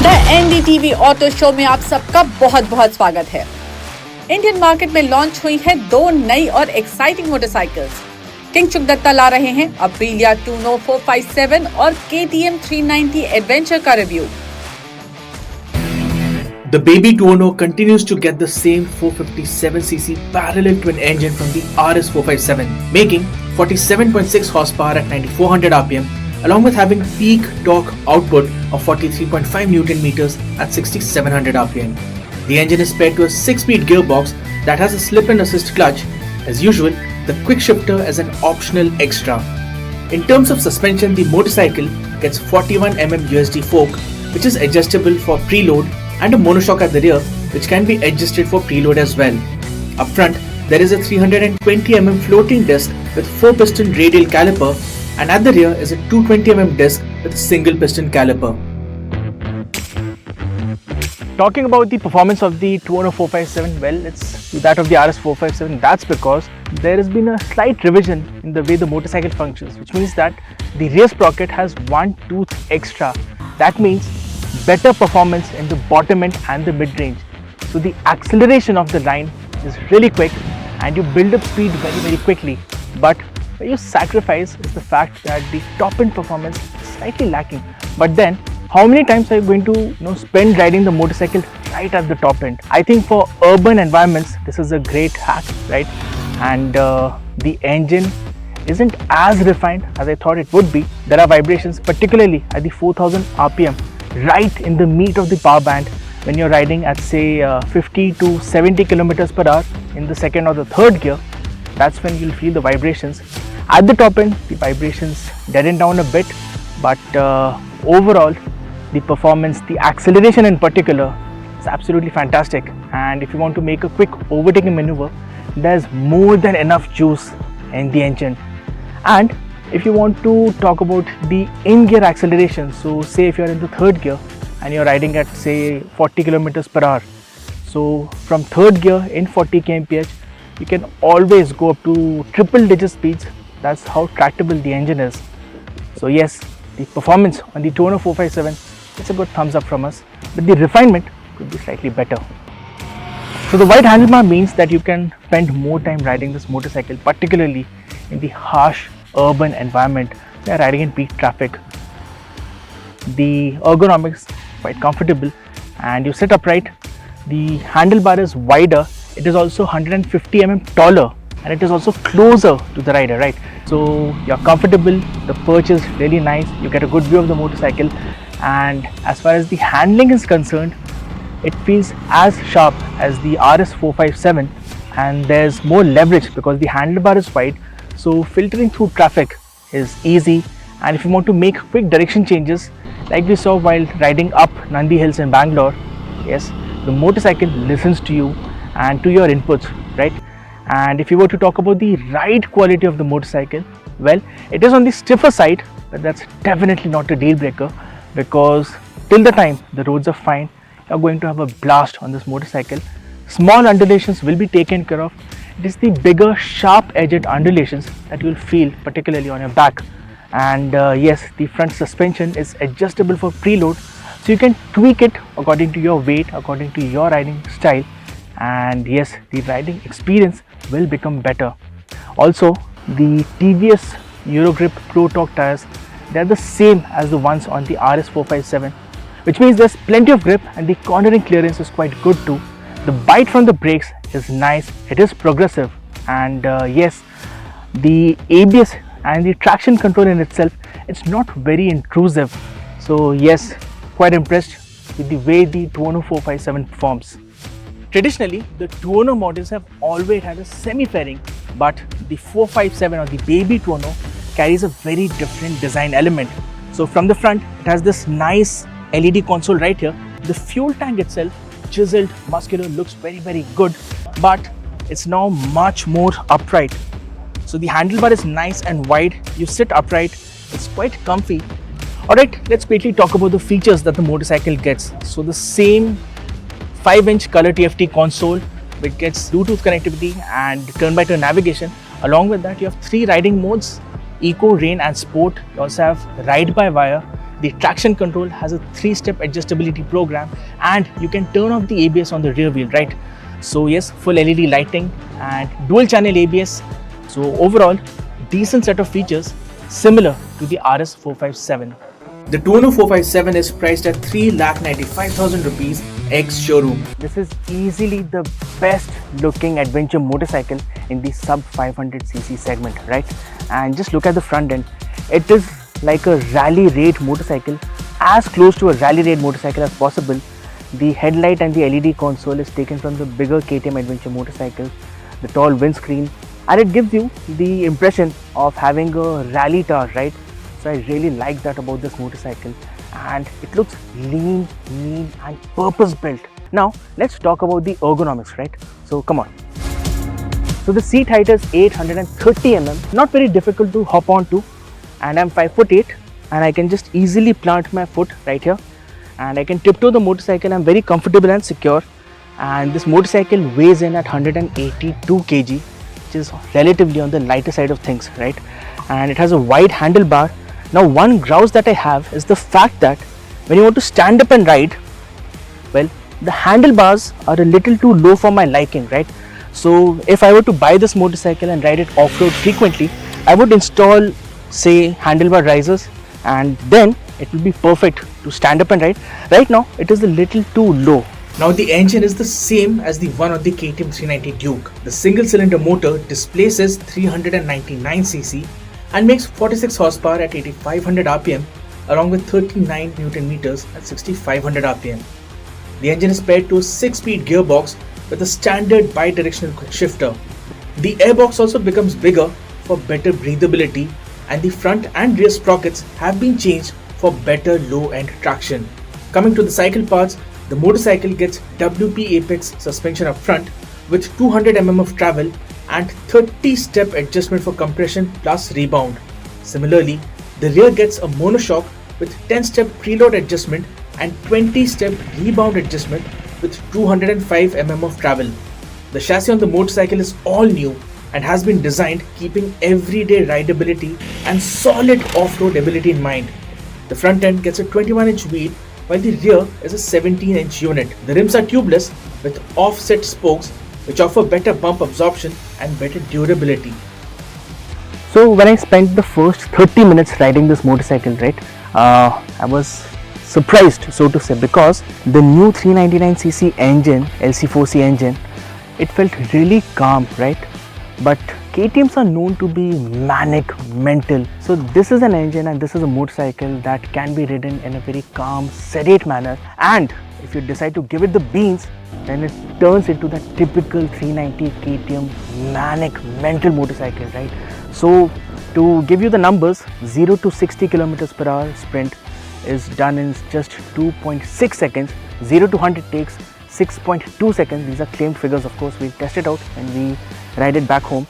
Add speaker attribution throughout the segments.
Speaker 1: The NDTV auto show में आप सबका बहुत बहुत स्वागत है। इंडियन मार्केट में लॉन्च हुई हैं दो नई और एक्साइटिंग मोटरसाइकिल्स। किंग चुकदत्ता ला रहे हैं Aprilia Tuono 457 और KTM 390 एडवेंचर का review.
Speaker 2: The baby Tuono continues to get the same 457cc parallel twin engine from the RS 457, making 47.6 horsepower at 9400 rpm, along with having peak torque output of 43.5 Newton meters at 6700 rpm. The engine is paired to a 6-speed gearbox that has a slip and assist clutch. As usual, the quick shifter is an optional extra. In terms of suspension, the motorcycle gets 41mm USD fork, which is adjustable for preload, and a monoshock at the rear, which can be adjusted for preload as well. Up front, there is a 320mm floating disc with 4-piston radial caliper, and at the rear is a 220mm disc with a single piston caliper.
Speaker 3: Talking about the performance of the Tuono 457, well, it's that of the RS 457. That's because there has been a slight revision in the way the motorcycle functions, which means that the rear sprocket has one tooth extra. That means better performance in the bottom end and the mid-range. So the acceleration of the line is really quick and you build up speed very quickly. But where you sacrifice is the fact that the top end performance is slightly lacking. But then, how many times are you going to spend riding the motorcycle right at the top end? I think for urban environments, this is a great hack, right? And the engine isn't as refined as I thought it would be. There are vibrations, particularly at the 4000 RPM, right in the meat of the power band when you're riding at say 50 to 70 kilometers per hour in the second or the third gear. That's when you'll feel the vibrations. At the top end, the vibrations deaden down a bit, but overall, the performance, the acceleration in particular, is absolutely fantastic. And if you want to make a quick overtaking maneuver, there's more than enough juice in the engine. And if you want to talk about the in-gear acceleration, so say if you're in the third gear and you're riding at say 40 kilometers per hour, so from third gear in 40 kmph, you can always go up to triple digit speeds. That's how tractable the engine is. So yes, the performance on the Tuono 457, it's a good thumbs up from us, but the refinement could be slightly better. So the wide handlebar means that you can spend more time riding this motorcycle, particularly in the harsh urban environment. They are riding in peak traffic. The ergonomics quite comfortable, and you sit upright. The handlebar is wider. It is also 150mm taller, and it is also closer to the rider, right? So you're comfortable. The perch is really nice. You get a good view of the motorcycle, and as far as the handling is concerned, it feels as sharp as the RS 457, and there's more leverage because the handlebar is wide. So filtering through traffic is easy, and if you want to make quick direction changes like we saw while riding up Nandi Hills in Bangalore, yes, the motorcycle listens to you and to your inputs, right? And if you were to talk about the ride quality of the motorcycle, well, it is on the stiffer side, but that's definitely not a deal breaker, because till the time the roads are fine, you're going to have a blast on this motorcycle. Small undulations will be taken care of. It is the bigger sharp-edged undulations that you will feel, particularly on your back. And yes, the front suspension is adjustable for preload, so you can tweak it according to your weight, according to your riding style, and yes, the riding experience will become better. Also, the TVS Eurogrip Pro Torque tires, they are the same as the ones on the RS 457, which means there's plenty of grip and the cornering clearance is quite good too. The bite from the brakes is nice, it is progressive, and yes, the ABS and the traction control in itself, it's not very intrusive. So yes, quite impressed with the way the Tuono 457 performs. Traditionally, the Tuono models have always had a semi-fairing, but the 457 or the baby Tuono carries a very different design element. So from the front, it has this nice LED console right here. The fuel tank itself, chiseled, muscular, looks very good, but it's now much more upright. So the handlebar is nice and wide. You sit upright, it's quite comfy. Alright, let's quickly talk about the features that the motorcycle gets. So the same 5-inch color TFT console, which gets Bluetooth connectivity and turn-by-turn navigation. Along with that, you have 3 riding modes: Eco, Rain and Sport. You also have Ride by Wire. The traction control has a 3-step adjustability program, and you can turn off the ABS on the rear wheel, right? So yes, full LED lighting and dual channel ABS. So overall, decent set of features similar to the RS 457.
Speaker 2: The Tuono 457 is priced at 3,95,000 rupees ex showroom.
Speaker 3: This is easily the best looking adventure motorcycle in the sub 500cc segment, right? And just look at the front end. It is like a rally raid motorcycle, as close to a rally raid motorcycle as possible. The headlight and the LED console is taken from the bigger KTM adventure motorcycle, the tall windscreen, and it gives you the impression of having a rally tower, right? So I really like that about this motorcycle, and it looks lean, mean and purpose built. Now let's talk about the ergonomics, right? So come on. So the seat height is 830 mm, not very difficult to hop onto, and I'm 5'8", and I can just easily plant my foot right here, and I can tiptoe the motorcycle. I'm very comfortable and secure, and this motorcycle weighs in at 182 kg, which is relatively on the lighter side of things, right? And it has a wide handlebar. Now one grouse that I have is the fact that when you want to stand up and ride, well, the handlebars are a little too low for my liking, right? So if I were to buy this motorcycle and ride it off-road frequently, I would install, say, handlebar risers, and then it will be perfect to stand up and ride. Right now it is a little too low.
Speaker 2: Now the engine is the same as the one on the KTM 390 Duke. The single cylinder motor displaces 399cc and makes 46 horsepower at 8500 rpm along with 39 Newton meters at 6500 rpm. The engine is paired to a 6-speed gearbox with a standard bi-directional quick shifter. The airbox also becomes bigger for better breathability, and the front and rear sprockets have been changed for better low-end traction. Coming to the cycle parts, the motorcycle gets WP Apex suspension up front with 200 mm of travel and 30-step adjustment for compression plus rebound. Similarly, the rear gets a monoshock with 10-step preload adjustment and 20-step rebound adjustment with 205 mm of travel. The chassis on the motorcycle is all new and has been designed keeping everyday rideability and solid off-road ability in mind. The front end gets a 21-inch wheel while the rear is a 17-inch unit. The rims are tubeless with offset spokes which offer better bump absorption and better durability.
Speaker 3: So when I spent the first 30 minutes riding this motorcycle, right, I was surprised, so to say, because the new 399cc engine, LC4C engine, it felt really calm, right? But KTMs are known to be manic, mental. So this is an engine and this is a motorcycle that can be ridden in a very calm, sedate manner. And if you decide to give it the beans, then it turns into that typical 390 KTM manic, mental motorcycle, right? So to give you the numbers, 0 to 60 kilometers per hour sprint is done in just 2.6 seconds. 0 to 100 takes 6.2 seconds. These are claimed figures, of course. We'll test it out when we ride it back home.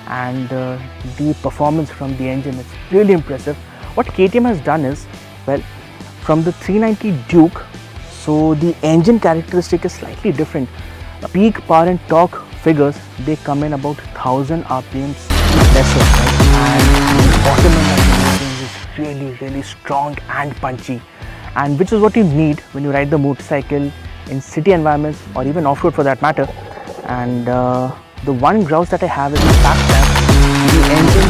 Speaker 3: And the performance from the engine is really impressive. What KTM has done is, well, from the 390 Duke, so the engine characteristic is slightly different. Peak power and torque figures, they come in about 1000 RPMs lesser, right? And the bottom end of the engine is really, really strong and punchy, and which is what you need when you ride the motorcycle in city environments or even off-road for that matter. And the one grouse that I have is the fact that the engine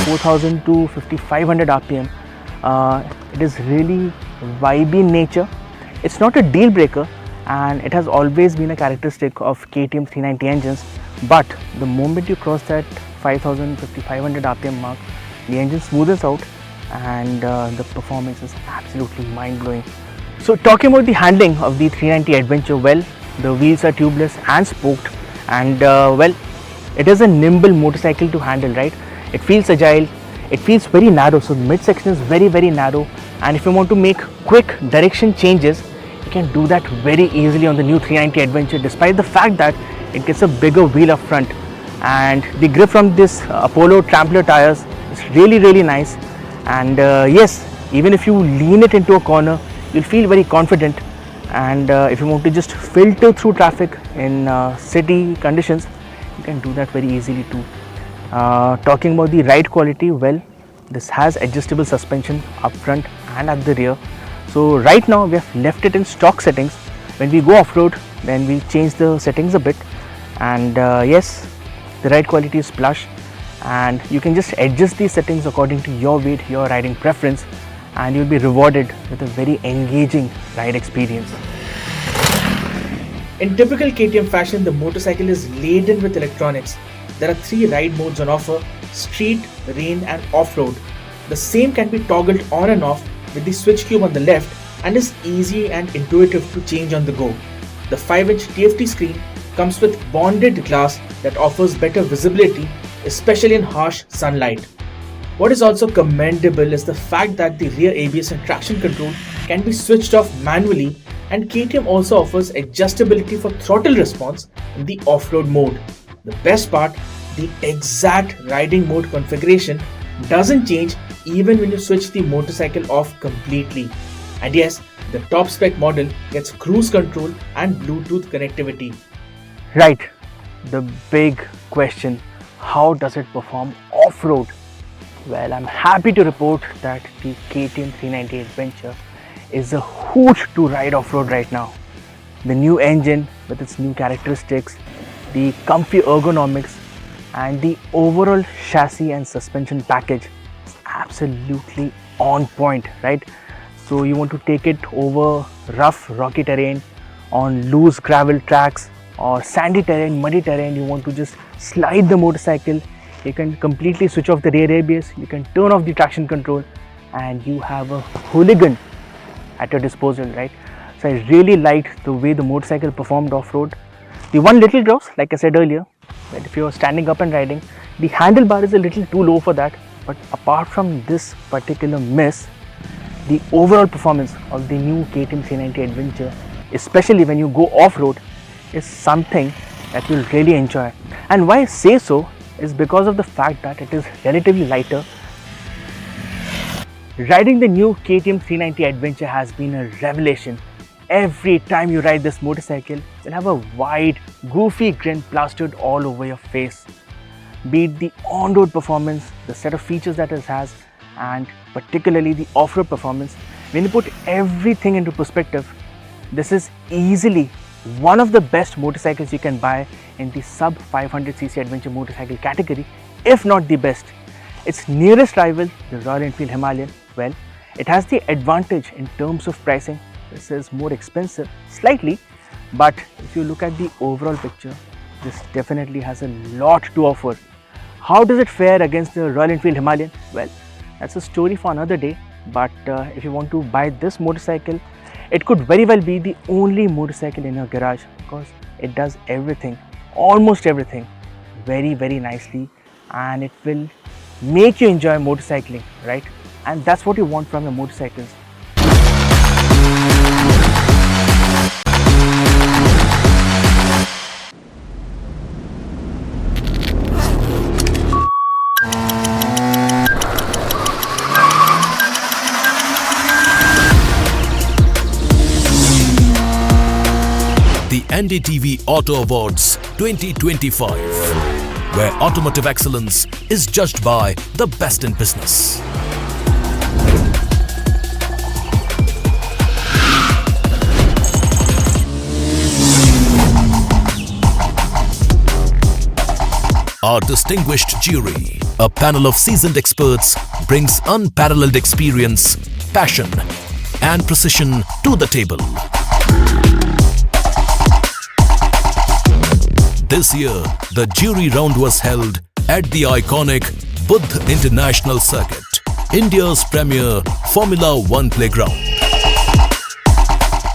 Speaker 3: between 4000 to 5500 RPM, it is really vibey in nature. It's not a deal breaker, and it has always been a characteristic of KTM 390 engines, but the moment you cross that 5000 5500 RPM mark, the engine smoothens out and the performance is absolutely mind-blowing. So talking about the handling of the 390 Adventure, well, the wheels are tubeless and spoked, and well, it is a nimble motorcycle to handle, right? It feels agile, it feels very narrow, so the midsection is very, very narrow, and if you want to make quick direction changes, you can do that very easily on the new 390 Adventure, despite the fact that it gets a bigger wheel up front. And the grip from this Apollo Trampler tires is really, really nice. And yes, even if you lean it into a corner, you'll feel very confident. And if you want to just filter through traffic in city conditions, you can do that very easily too. Talking about the ride quality, well, this has adjustable suspension up front and at the rear. So right now we have left it in stock settings. When we go off-road, then we'll change the settings a bit, and yes, the ride quality is plush, and you can just adjust these settings according to your weight, your riding preference, and you'll be rewarded with a very engaging ride experience.
Speaker 2: In typical KTM fashion, the motorcycle is laden with electronics. There are 3 ride modes on offer: street, rain and off-road. The same can be toggled on and off with the switch cube on the left and is easy and intuitive to change on the go. The 5-inch TFT screen comes with bonded glass that offers better visibility, especially in harsh sunlight. What is also commendable is the fact that the rear ABS and traction control can be switched off manually, and KTM also offers adjustability for throttle response in the off-road mode. The best part, the exact riding mode configuration doesn't change even when you switch the motorcycle off completely. And yes, the top spec model gets cruise control and Bluetooth connectivity.
Speaker 3: Right, the big question, how does it perform off-road? Well, I'm happy to report that the KTM 390 Adventure is a hoot to ride off-road right now. The new engine with its new characteristics, the comfy ergonomics, and the overall chassis and suspension package is absolutely on point, right? So you want to take it over rough, rocky terrain, on loose gravel tracks, or sandy terrain, muddy terrain. You want to just slide the motorcycle, you can completely switch off the rear ABS, you can turn off the traction control, and you have a hooligan at your disposal, right? So I really liked the way the motorcycle performed off-road. The one little grouse, like I said earlier, that if you're standing up and riding, the handlebar is a little too low for that. But apart from this particular miss, the overall performance of the new KTM 390 Adventure, especially when you go off-road, is something that you'll really enjoy. And why I say so is because of the fact that it is relatively lighter. Riding the new KTM 390 Adventure has been a revelation. Every time you ride this motorcycle, you'll have a wide, goofy grin plastered all over your face. Be it the on-road performance, the set of features that it has, and particularly the off-road performance, when you put everything into perspective, this is easily one of the best motorcycles you can buy in the sub 500cc adventure motorcycle category, if not the best. Its nearest rival, the Royal Enfield Himalayan, well, it has the advantage in terms of pricing. This is more expensive, slightly, but if you look at the overall picture, this definitely has a lot to offer. How does it fare against the Royal Enfield Himalayan? Well, that's a story for another day, but if you want to buy this motorcycle, it could very well be the only motorcycle in your garage because it does everything, almost everything, very, very nicely, and it will make you enjoy motorcycling, right? And that's what you want from your motorcycles.
Speaker 4: The NDTV Auto Awards 2025, where automotive excellence is judged by the best in business. Our distinguished jury, a panel of seasoned experts, brings unparalleled experience, passion, and precision to the table. This year, the jury round was held at the iconic Buddh International Circuit, India's premier Formula One playground.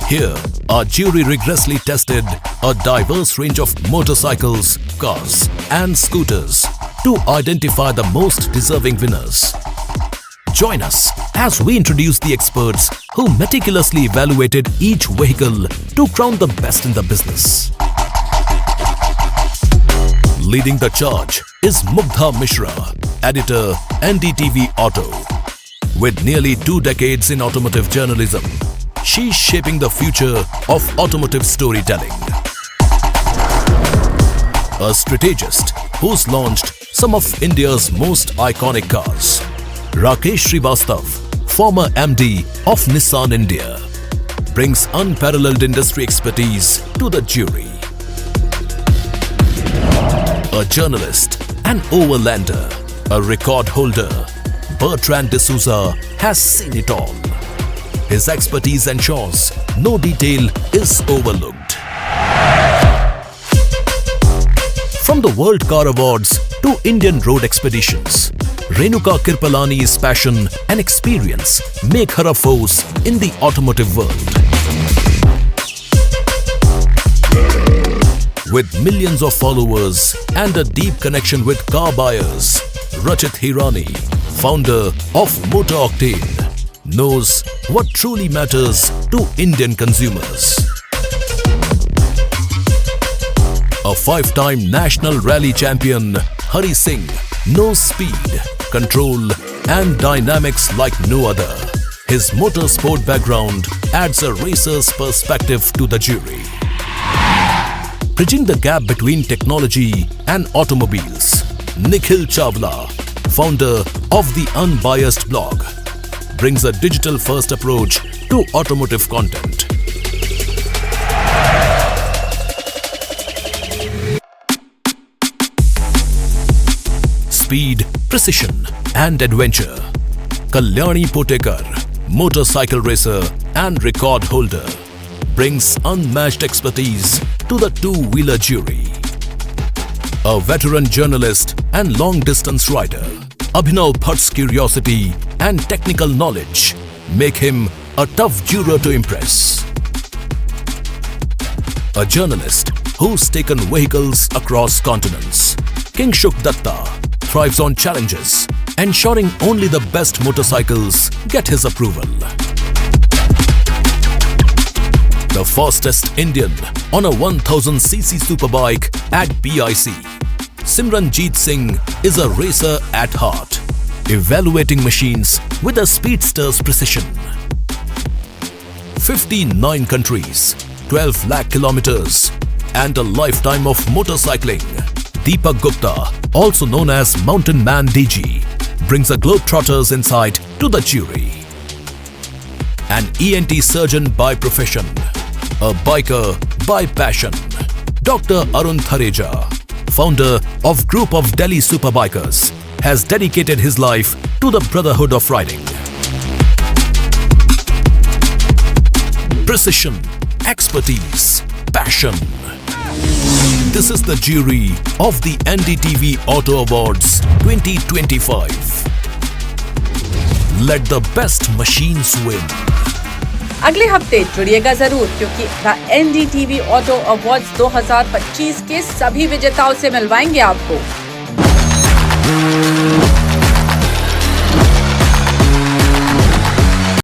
Speaker 4: Here, our jury rigorously tested a diverse range of motorcycles, cars, and scooters to identify the most deserving winners. Join us as we introduce the experts who meticulously evaluated each vehicle to crown the best in the business. Leading the charge is Mugdha Mishra, editor, NDTV Auto. With nearly 2 decades in automotive journalism, she's shaping the future of automotive storytelling. A strategist who's launched some of India's most iconic cars, Rakesh Srivastav, former MD of Nissan India, brings unparalleled industry expertise to the jury. A journalist, an overlander, a record holder, Bertrand D'Souza has seen it all. His expertise ensures no detail is overlooked. From the World Car Awards to Indian road expeditions, Renuka Kirpalani's passion and experience make her a force in the automotive world. With millions of followers and a deep connection with car buyers, Rachit Hirani, founder of Motor Octane, knows what truly matters to Indian consumers. A 5-time national rally champion, Hari Singh knows speed, control and dynamics like no other. His motorsport background adds a racer's perspective to the jury. Bridging the gap between technology and automobiles, Nikhil Chawla, founder of the Unbiased blog, brings a digital-first approach to automotive content. Speed, precision and adventure. Kalyani Potekar, motorcycle racer and record holder, brings unmatched expertise to the two-wheeler jury. A veteran journalist and long-distance rider, Abhinav Bhatt's curiosity and technical knowledge make him a tough juror to impress. A journalist who's taken vehicles across continents, Kingshuk Datta thrives on challenges, ensuring only the best motorcycles get his approval. The fastest Indian on a 1000cc superbike at BIC, Simranjeet Singh is a racer at heart, evaluating machines with a speedster's precision. 59 countries, 12 lakh kilometers, and a lifetime of motorcycling. Deepak Gupta, also known as Mountain Man DG, brings a globetrotter's insight to the jury. An ENT surgeon by profession, a biker by passion, Dr. Arun Thareja, founder of Group of Delhi Superbikers, has dedicated his life to the brotherhood of riding. Precision, expertise, passion. This is the jury of the NDTV Auto Awards 2025. Let the best machines win.
Speaker 1: अगले हफ्ते जुड़िएगा जरूर, क्योंकि the NDTV auto awards 2025 के सभी विजेताओं से मिलवाएंगे आपको।